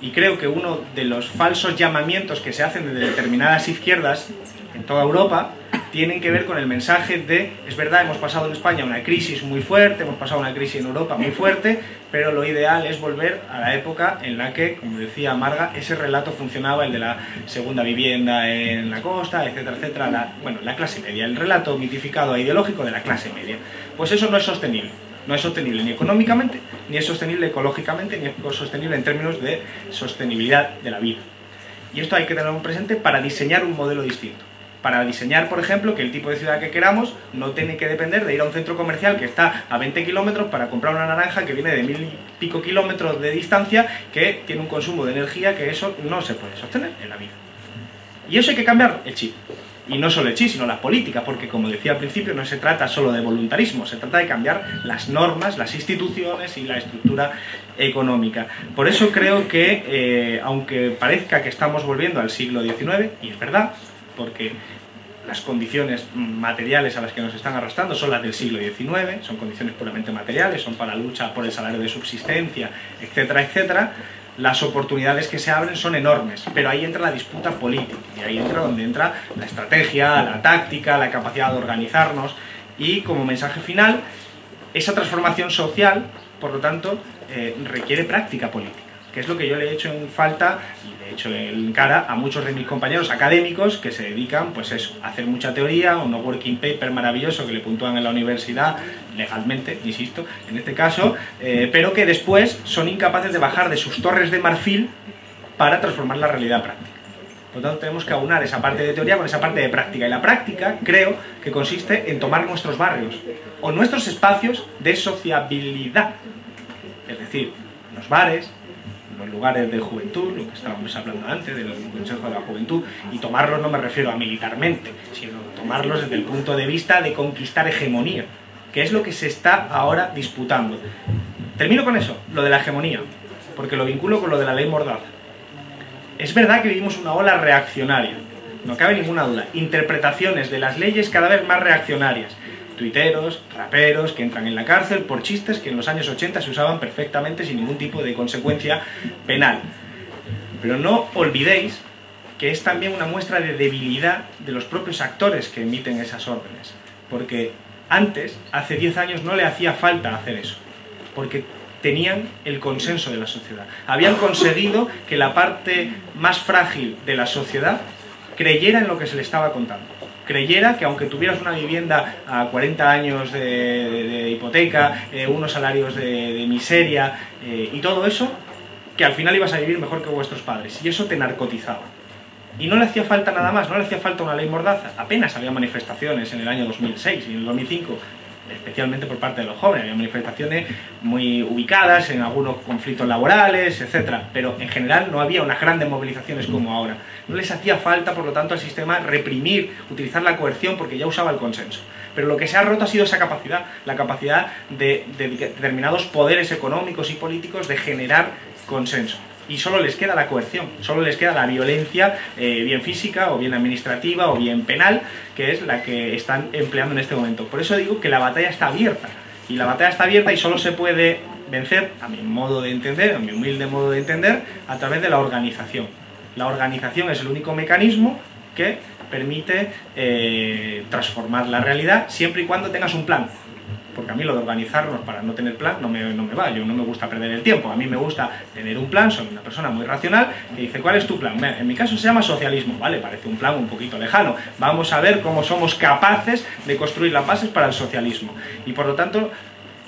Y creo que uno de los falsos llamamientos que se hacen de determinadas izquierdas en toda Europa tienen que ver con el mensaje de, es verdad, hemos pasado en España una crisis muy fuerte, hemos pasado una crisis en Europa muy fuerte, pero lo ideal es volver a la época en la que, como decía Marga, ese relato funcionaba, el de la segunda vivienda en la costa, etcétera, etcétera, la clase media, el relato mitificado e ideológico de la clase media. Pues eso no es sostenible. No es sostenible ni económicamente, ni es sostenible ecológicamente, ni es sostenible en términos de sostenibilidad de la vida. Y esto hay que tenerlo presente para diseñar un modelo distinto. Para diseñar, por ejemplo, que el tipo de ciudad que queramos no tiene que depender de ir a un centro comercial que está a 20 kilómetros para comprar una naranja que viene de 1000 y pico kilómetros de distancia, que tiene un consumo de energía que eso no se puede sostener en la vida. Y eso hay que cambiar el chip. Y no solo el chip, sino las políticas, porque, como decía al principio, no se trata solo de voluntarismo, se trata de cambiar las normas, las instituciones y la estructura económica. Por eso creo que, aunque parezca que estamos volviendo al siglo XIX, y es verdad, porque las condiciones materiales a las que nos están arrastrando son las del siglo XIX, son condiciones puramente materiales, son para la lucha por el salario de subsistencia, etcétera, etcétera. Las oportunidades que se abren son enormes, pero ahí entra la disputa política, y ahí entra donde entra la estrategia, la táctica, la capacidad de organizarnos, y como mensaje final, esa transformación social, por lo tanto, requiere práctica política, que es lo que yo le he hecho en falta, y de hecho en cara a muchos de mis compañeros académicos que se dedican, pues eso, a hacer mucha teoría, un working paper maravilloso que le puntúan en la universidad, legalmente, insisto, en este caso, pero que después son incapaces de bajar de sus torres de marfil para transformar la realidad práctica. Por lo tanto, tenemos que aunar esa parte de teoría con esa parte de práctica. Y la práctica, creo, que consiste en tomar nuestros barrios o nuestros espacios de sociabilidad. decir, los bares, los lugares de juventud, lo que estábamos hablando antes del Consejo de la Juventud, y tomarlos no me refiero a militarmente, sino tomarlos desde el punto de vista de conquistar hegemonía, que es lo que se está ahora disputando. Termino con eso, lo de la hegemonía, porque lo vinculo con lo de la ley Mordaza. Es verdad que vivimos una ola reaccionaria, no cabe ninguna duda, interpretaciones de las leyes cada vez más reaccionarias, tuiteros, raperos que entran en la cárcel por chistes que en los años 80 se usaban perfectamente sin ningún tipo de consecuencia penal. Pero no olvidéis que es también una muestra de debilidad de los propios actores que emiten esas órdenes, porque antes, hace 10 años, no le hacía falta hacer eso, porque tenían el consenso de la sociedad. Habían conseguido que la parte más frágil de la sociedad creyera en lo que se le estaba contando. Creyera que aunque tuvieras una vivienda a 40 años de hipoteca, unos salarios de miseria y todo eso, que al final ibas a vivir mejor que vuestros padres. Y eso te narcotizaba. Y no le hacía falta nada más, no le hacía falta una ley Mordaza. Apenas había manifestaciones en el año 2006 y en el 2005, especialmente por parte de los jóvenes. Había manifestaciones muy ubicadas en algunos conflictos laborales, etc. Pero en general no había unas grandes movilizaciones como ahora. No les hacía falta, por lo tanto, al sistema reprimir, utilizar la coerción, porque ya usaba el consenso. Pero lo que se ha roto ha sido esa capacidad, la capacidad de determinados poderes económicos y políticos de generar consenso. Y solo les queda la coerción, solo les queda la violencia, bien física o bien administrativa o bien penal, que es la que están empleando en este momento. Por eso digo que la batalla está abierta, y la batalla está abierta y solo se puede vencer, a mi modo de entender, a mi humilde modo de entender, a través de la organización. La organización es el único mecanismo que permite transformar la realidad siempre y cuando tengas un plan. Porque a mí lo de organizarnos para no tener plan no me va, yo no me gusta perder el tiempo, a mí me gusta tener un plan, soy una persona muy racional que dice, ¿cuál es tu plan? En mi caso se llama socialismo, vale, parece un plan un poquito lejano, vamos a ver cómo somos capaces de construir las bases para el socialismo. Y por lo tanto,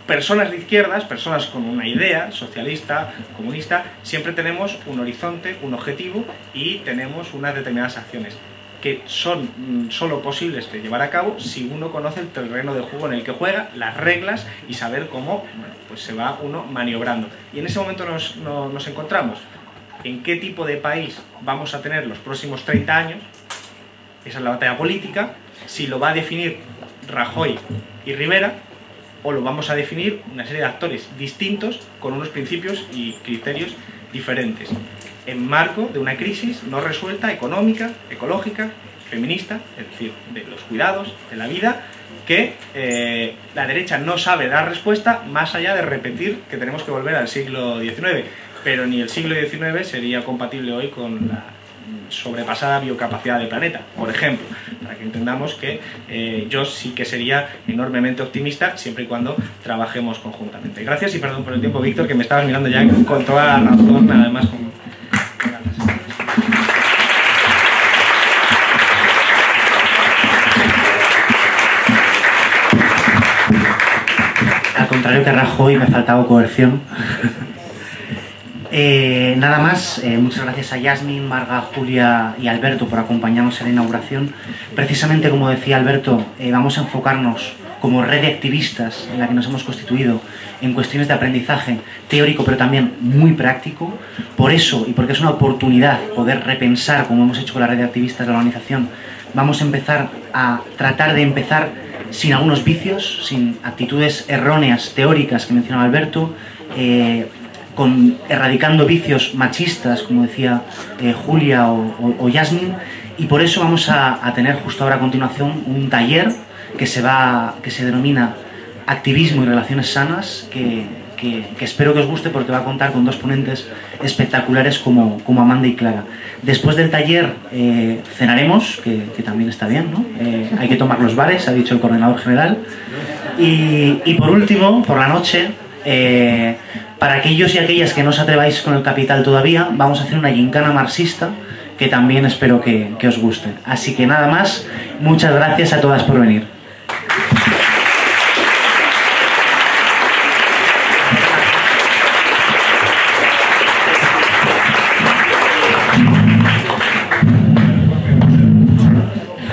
personas de izquierdas, personas con una idea socialista, comunista, siempre tenemos un horizonte, un objetivo y tenemos unas determinadas acciones que son solo posibles de llevar a cabo si uno conoce el terreno de juego en el que juega, las reglas y saber cómo pues se va uno maniobrando. Y en ese momento nos encontramos. ¿En qué tipo de país vamos a tener los próximos 30 años? Esa es la batalla política. Si lo va a definir Rajoy y Rivera, o lo vamos a definir una serie de actores distintos con unos principios y criterios diferentes, en marco de una crisis no resuelta, económica, ecológica, feminista, es decir, de los cuidados, de la vida, que la derecha no sabe dar respuesta más allá de repetir que tenemos que volver al siglo XIX. Pero ni el siglo XIX sería compatible hoy con la sobrepasada biocapacidad del planeta, por ejemplo, para que entendamos que yo sí que sería enormemente optimista siempre y cuando trabajemos conjuntamente. Gracias y perdón por el tiempo, Víctor, que me estabas mirando ya con toda la razón, además con... Al contrario que Rajoy, me faltaba coerción. Nada más, muchas gracias a Yasmin, Marga, Julia y Alberto por acompañarnos en la inauguración. Precisamente como decía Alberto, vamos a enfocarnos como red de activistas en la que nos hemos constituido en cuestiones de aprendizaje teórico pero también muy práctico. Por eso, y porque es una oportunidad poder repensar, como hemos hecho con la red de activistas de la organización, vamos a empezar a tratar de empezar sin algunos vicios, sin actitudes erróneas teóricas que mencionaba Alberto, erradicando vicios machistas, como decía Julia o Yasmin, y por eso vamos a tener justo ahora a continuación un taller que se denomina Activismo y Relaciones Sanas, que espero que os guste porque va a contar con dos ponentes espectaculares como Amanda y Clara. Después del taller cenaremos, que también está bien, ¿no? Hay que tomar los bares, ha dicho el coordinador general. Y por último, por la noche, para aquellos y aquellas que no os atreváis con el capital todavía, vamos a hacer una gincana marxista que también espero que os guste. Así que nada más, muchas gracias a todas por venir.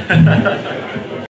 Ha ha ha.